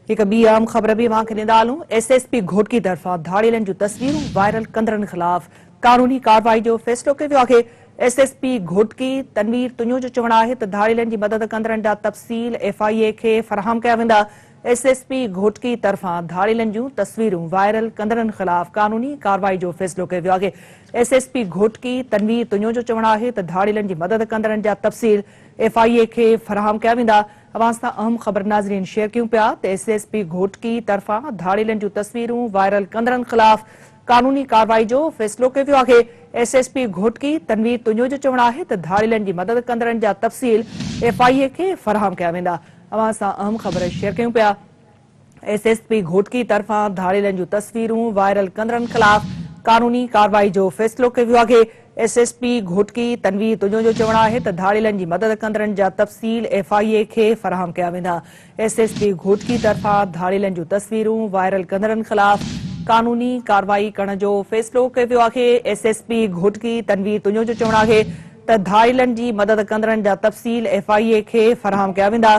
एक ॿी अहम ख़बर भी मां ॾींदालूं। SSP घोटकी तरफ़ां धाड़ेलनि जूं तस्वीरूं वायरल कंदड़नि ख़िलाफ़ कानूनी कार्रवाई जो फ़ैसिलो कयो वियो आहे। SSP घोटकी तनवीर तुनियो जो चवणु आहे त धाड़ेलनि जी मदद कंदड़नि जा तफ़सील FIA खे फ़राहम कया वेंदा। SSP घोटकी तरफ़ां धाड़ेलनि जूं तस्वीरूं वायरल कंदड़नि ख़िलाफ़ कानूनी कार्रवाई जो फ़ैसिलो कयो वियो आहे। SSP घोटकी तनवीर तुनियो जो चवणु आहे त धाड़ेलनि जी मदद कंदड़नि जा तफ़सील FIA खे फ़राहम कया वेंदा। अवां सां अहम ख़बर नाज़रीन शेयर कयूं पिया त SSP घोटकी तरफ़ां धाड़ेलनि जूं तस्वीरूं वायरल कंदड़नि ख़िलाफ़ कानूनी कार्रवाई जो फ़ैसिलो कयो वियो आहे। SSP घोटकी तनवीर तुनियो जो चवणु आहे त धाड़ेलनि जी मदद कंदड़नि जा तफ़सील FIA खे फ़राहम कया वेंदा। अवां सां अहम ख़बर शेयर कयूं पिया। SSP घोटकी तरफ़ां धाड़ेलनि जूं तस्वीरूं वायरल कंदड़नि ख़िलाफ़ कानूनी कार्रवाई जो फ़ैसिलो कयो वियो आहे। SSP घोटकी तनवीर तुनियो जो चवणु आहे त धाड़ेलनि जी मदद कंदड़नि जा तफ़सील FIA खे फ़राहम कया वेंदा। SSP घोटकी तरफ़ां धाड़ेलनि जूं तस्वीरूं वायरल कंदड़नि ख़िलाफ़ कानूनी कार्रवाई करण जो फ़ैसिलो कयो वियो आहे। SSP घोटकी तनवीर तुनियो जो चवणु आहे त धाड़ेलनि जी मदद कंदड़नि जा तफ़सील FIA खे फ़राहम कया वेंदा।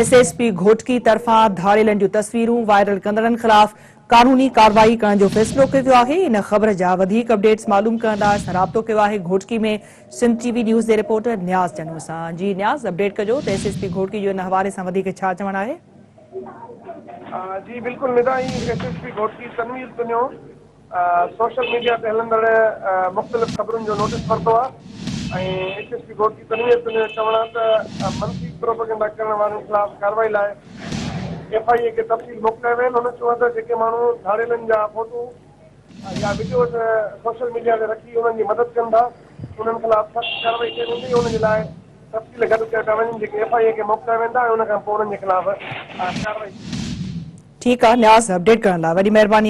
SSP घोटकी तरफ़ां धाड़ेलनि जूं तस्वीरूं वायरल कंदड़नि ख़िलाफ़ कानूनी कार्रवाई करण जो फ़ैसिलो कयो वियो आहे। इन ख़बर जा वधीक अपडेट्स मालूम करण लाइ असां राब्तो कयो आहे घोटकी में सिंध TV न्यूज़ जे रिपोर्टर न्याज़ चनू सां। जी न्याज़, अपडेट कजो त SSP घोटकी जो इन हवाले सां वधीक छा चवणु आहे? जी बिल्कुल निदा ही SSP Ghotki Tanveer Tunio social media ते हलंदड़ मुख़्तलिफ़ ख़बरुनि जो नोटिस वरितो आहे। SSP घोटकी तनवीर तुनियो चवणु आहे त मनफ़ी प्रोपेगेंडा करण वारनि ख़िलाफ़ कार्रवाई लाइ FIA खे तफ़सील मोकिलिया विया आहिनि। हुन चयो त जेके माण्हू धाड़ेलनि जा फोटो या वीडियोज़ सोशल मीडिया ते रखी उन्हनि जी मदद कनि था, उन्हनि ख़िलाफ़ सख़्त कार्रवाई कई वेंदी। उनजे लाइ तफ़सील गॾु कया था वञनि जेके FIA खे मोकिलिया वेंदा ऐं उन खां पोइ उन्हनि जे ख़िलाफ़ कार्रवाई। ठीकु आहे न्याज़, अपडेट करण लाइ वॾी महिरबानी।